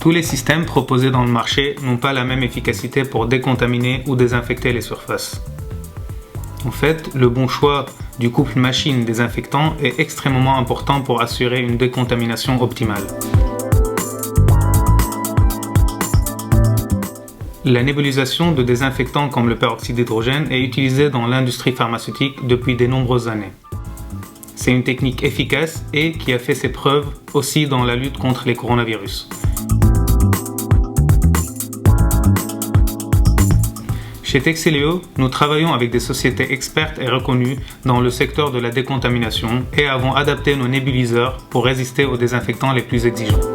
Tous les systèmes proposés dans le marché n'ont pas la même efficacité pour décontaminer ou désinfecter les surfaces. En fait, le bon choix du couple machine-désinfectant est extrêmement important pour assurer une décontamination optimale. La nébulisation de désinfectants comme le peroxyde d'hydrogène est utilisée dans l'industrie pharmaceutique depuis de nombreuses années. C'est une technique efficace et qui a fait ses preuves aussi dans la lutte contre les coronavirus. Chez Texelio, nous travaillons avec des sociétés expertes et reconnues dans le secteur de la décontamination et avons adapté nos nébuliseurs pour résister aux désinfectants les plus exigeants.